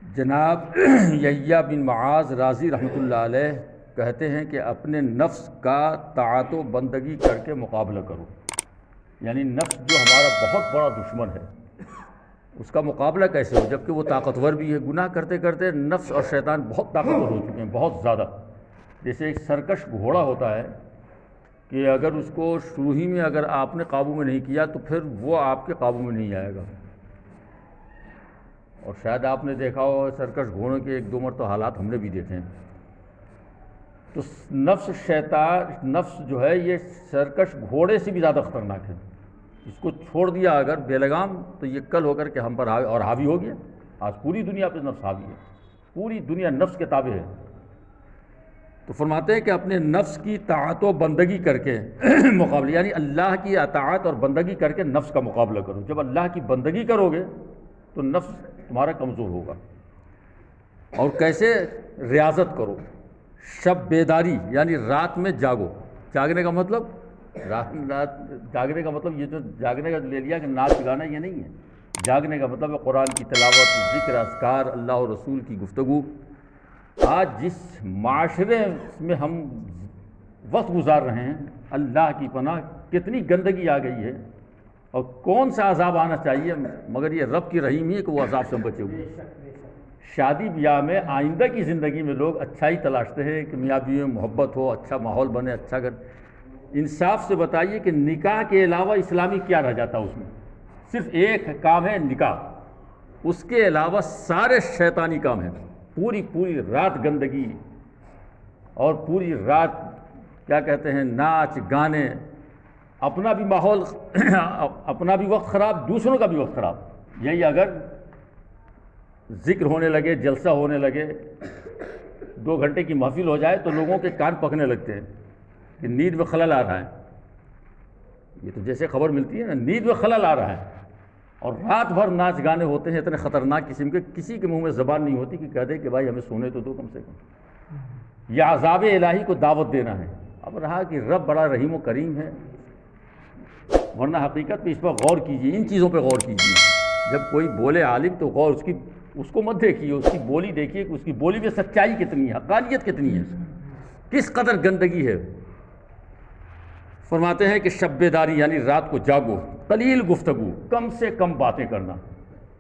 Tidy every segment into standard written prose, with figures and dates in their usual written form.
جناب یحییٰ بن معاذ رازی رحمۃ اللہ علیہ کہتے ہیں کہ اپنے نفس کا طاعت و بندگی کر کے مقابلہ کرو، یعنی نفس جو ہمارا بہت بڑا دشمن ہے اس کا مقابلہ کیسے ہو جبکہ وہ طاقتور بھی ہے۔ گناہ کرتے کرتے نفس اور شیطان بہت طاقتور ہو چکے ہیں، بہت زیادہ۔ جیسے ایک سرکش گھوڑا ہوتا ہے کہ اگر اس کو شروع ہی میں اگر آپ نے قابو میں نہیں کیا تو پھر وہ آپ کے قابو میں نہیں آئے گا۔ اور شاید آپ نے دیکھا ہو سرکش گھوڑوں کے ایک دو مرتبہ حالات ہم نے بھی دیکھے ہیں۔ تو نفس جو ہے یہ سرکش گھوڑے سے بھی زیادہ خطرناک ہے۔ اس کو چھوڑ دیا اگر بے لگام تو یہ کل ہو کر کے ہم پر حاوی ہو گیا۔ آج پوری دنیا پہ نفس حاوی ہے، پوری دنیا نفس کے تابع ہے۔ تو فرماتے ہیں کہ اپنے نفس کی طاعت و بندگی کر کے مقابلہ، یعنی اللہ کی اطاعت اور بندگی کر کے نفس کا مقابلہ کرو۔ جب اللہ کی بندگی کرو گے تو نفس تمہارا کمزور ہوگا۔ اور کیسے ریاضت کرو، شب بیداری یعنی رات میں جاگو۔ جاگنے کا مطلب جاگنے کا مطلب یہ جو جاگنے کا لے لیا کہ ناچ گانا، یہ نہیں ہے۔ جاگنے کا مطلب ہے قرآن کی تلاوت، ذکر، اذکار، اللہ اور رسول کی گفتگو۔ آج جس معاشرے میں ہم وقت گزار رہے ہیں، اللہ کی پناہ کتنی گندگی آ گئی ہے، اور کون سا عذاب آنا چاہیے مگر یہ رب کی رحیم ہی ہے کہ وہ عذاب سے بچے ہوئے۔ شادی بیاہ میں آئندہ کی زندگی میں لوگ اچھائی تلاشتے ہیں کہ میاں بیوی میں محبت ہو، اچھا ماحول بنے، اچھا گھر۔ انصاف سے بتائیے کہ نکاح کے علاوہ اسلامی کیا رہ جاتا ہے؟ اس میں صرف ایک کام ہے نکاح، اس کے علاوہ سارے شیطانی کام ہیں۔ پوری رات گندگی، اور پوری رات کیا کہتے ہیں ناچ گانے، اپنا بھی ماحول اپنا بھی وقت خراب، دوسروں کا بھی وقت خراب۔ یہی اگر ذکر ہونے لگے، جلسہ ہونے لگے، 2 گھنٹے کی محفل ہو جائے تو لوگوں کے کان پکنے لگتے ہیں کہ نیند میں خلل آ رہا ہے۔ یہ تو جیسے خبر ملتی ہے نا، نیند میں خلل آ رہا ہے، اور رات بھر ناچ گانے ہوتے ہیں اتنے خطرناک قسم کے، کسی کے منہ میں زبان نہیں ہوتی کہ کہہ دے کہ بھائی ہمیں سونے تو دو کم سے کم۔ یہ عذاب الہی کو دعوت دینا ہے۔ اب رہا کہ رب بڑا رحیم و کریم ہے، ورنہ حقیقت میں اس پر غور کیجیے، ان چیزوں پہ غور کیجیے۔ جب کوئی بولے عالم تو غور اس کو مت دیکھیے، اس کی بولی دیکھیے کہ اس کی بولی میں سچائی کتنی ہے، حقانیت کتنی ہے، کس قدر گندگی ہے۔ فرماتے ہیں کہ شب بیداری یعنی رات کو جاگو، قلیل گفتگو، کم سے کم باتیں کرنا۔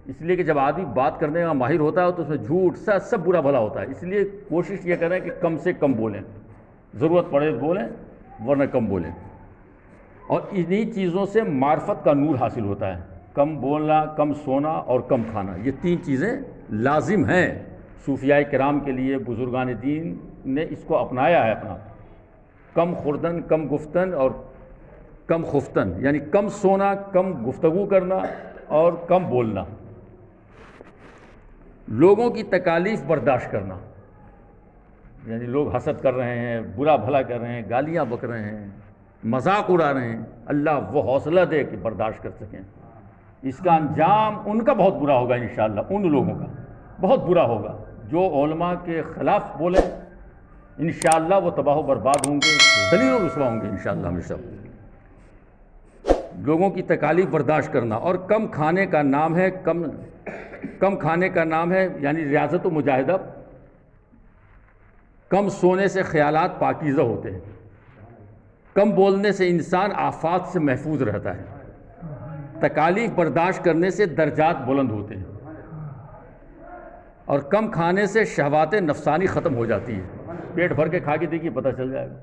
اس لیے کہ جب آدمی بات کرنے کا ماہر ہوتا ہے تو اس میں جھوٹ سب برا بھلا ہوتا ہے۔ اس لیے کوشش یہ کریں کہ کم سے کم بولیں، ضرورت پڑے بولیں ورنہ کم بولیں۔ اور انہی چیزوں سے معرفت کا نور حاصل ہوتا ہے۔ کم بولنا، کم سونا اور کم کھانا، یہ 3 چیزیں لازم ہیں صوفیاء کرام کے لیے۔ بزرگان دین نے اس کو اپنایا ہے اپنا۔ کم خوردن، کم گفتن اور کم خفتن، یعنی کم سونا، کم گفتگو کرنا اور کم بولنا۔ لوگوں کی تکالیف برداشت کرنا، یعنی لوگ حسد کر رہے ہیں، برا بھلا کر رہے ہیں، گالیاں بک رہے ہیں، مذاق اڑا رہے ہیں، اللہ وہ حوصلہ دے کہ برداشت کر سکیں۔ اس کا انجام ان کا بہت برا ہوگا انشاءاللہ، ان لوگوں کا بہت برا ہوگا جو علماء کے خلاف بولے۔ انشاءاللہ وہ تباہ و برباد ہوں گے، ذلیل و رسوا ہوں گے انشاءاللہ ہمیشہ۔ لوگوں کی تکالیف برداشت کرنا، اور کم کھانے کا نام ہے کم کھانے کا نام ہے یعنی ریاضت و مجاہدہ۔ کم سونے سے خیالات پاکیزہ ہوتے ہیں، کم بولنے سے انسان آفات سے محفوظ رہتا ہے، تکالیف برداشت کرنے سے درجات بلند ہوتے ہیں، اور کم کھانے سے شہوات نفسانی ختم ہو جاتی ہے۔ پیٹ بھر کے کھا کے دیکھیے پتہ چل جائے گا،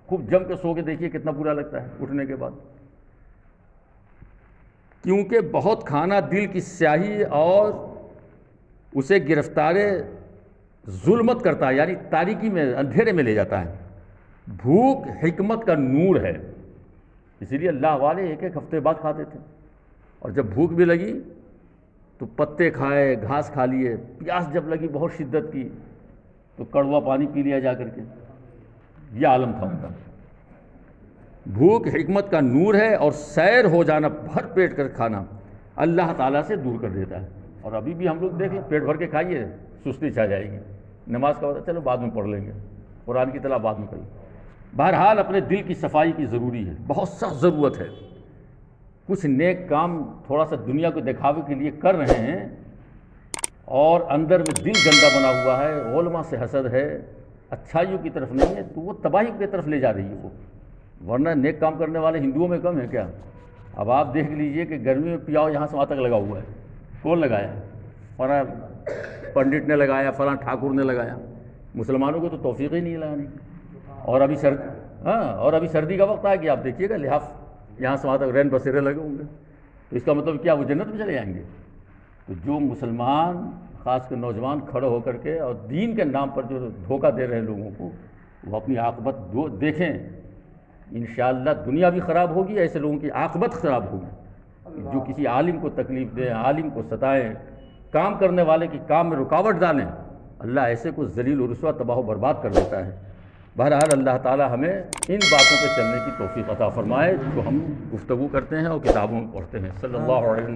خوب جم کے سو کے دیکھیے کتنا برا لگتا ہے اٹھنے کے بعد۔ کیونکہ بہت کھانا دل کی سیاہی اور اسے گرفتار ظلمت کرتا ہے، یعنی تاریکی میں، اندھیرے میں لے جاتا ہے۔ بھوک حکمت کا نور ہے، اسی لیے اللہ والے 1 ہفتے بعد کھاتے تھے، اور جب بھوک بھی لگی تو پتے کھائے، گھاس کھا لیے۔ پیاس جب لگی بہت شدت کی تو کڑوا پانی پی لیا جا کر کے، یہ عالم تھا ان کا۔ بھوک حکمت کا نور ہے، اور سیر ہو جانا، بھر پیٹ کر کھانا اللہ تعالیٰ سے دور کر دیتا ہے۔ اور ابھی بھی ہم لوگ دیکھ لیں، پیٹ بھر کے کھائیے سستی چھا جائے گی، نماز کا وقت چلو بعد میں پڑھ لیں گے، قرآن کی تلاوت بعد میں کریں۔ بہرحال اپنے دل کی صفائی کی ضروری ہے، بہت سخت ضرورت ہے۔ کچھ نیک کام تھوڑا سا دنیا کو دکھاوے کے لیے کر رہے ہیں اور اندر میں دل گندا بنا ہوا ہے، علماء سے حسد ہے، اچھائیوں کی طرف نہیں ہے، تو وہ تباہی کی طرف لے جا رہی ہے وہ. ورنہ نیک کام کرنے والے ہندوؤں میں کم ہیں کیا؟ اب آپ دیکھ لیجئے کہ گرمی میں پیاؤ یہاں سے وہاں تک لگا ہوا ہے. کون لگایا؟ فلاں پنڈت نے لگایا، فلاں ٹھاکر نے لگایا. مسلمانوں کو تو توفیق ہی نہیں لگانے کی. اور ابھی سردی کا وقت آ گیا، آپ دیکھیے گا لحاف یہاں سے وہاں تک رین بسیرے لگے ہوں گے. تو اس کا مطلب کیا وہ جنت میں چلے جائیں گے؟ تو جو مسلمان خاص کر نوجوان کھڑے ہو کر کے اور دین کے نام پر جو دھوکہ دے رہے ہیں لوگوں کو، وہ اپنی عاقبت دیکھیں. انشاءاللہ دنیا بھی خراب ہوگی، ایسے لوگوں کی عاقبت خراب ہوگی جو کسی عالم کو تکلیف دیں، عالم کو ستائیں، کام کرنے والے کی کام میں رکاوٹ ڈالیں. اللہ ایسے کو ذلیل و رسوا تباہ و برباد کر دیتا ہے. بہرحال اللہ تعالی ہمیں ان باتوں پہ چلنے کی توفیق عطا فرمائے جو ہم گفتگو کرتے ہیں اور کتابوں میں پڑھتے ہیں. صلی اللہ علیہ وسلم.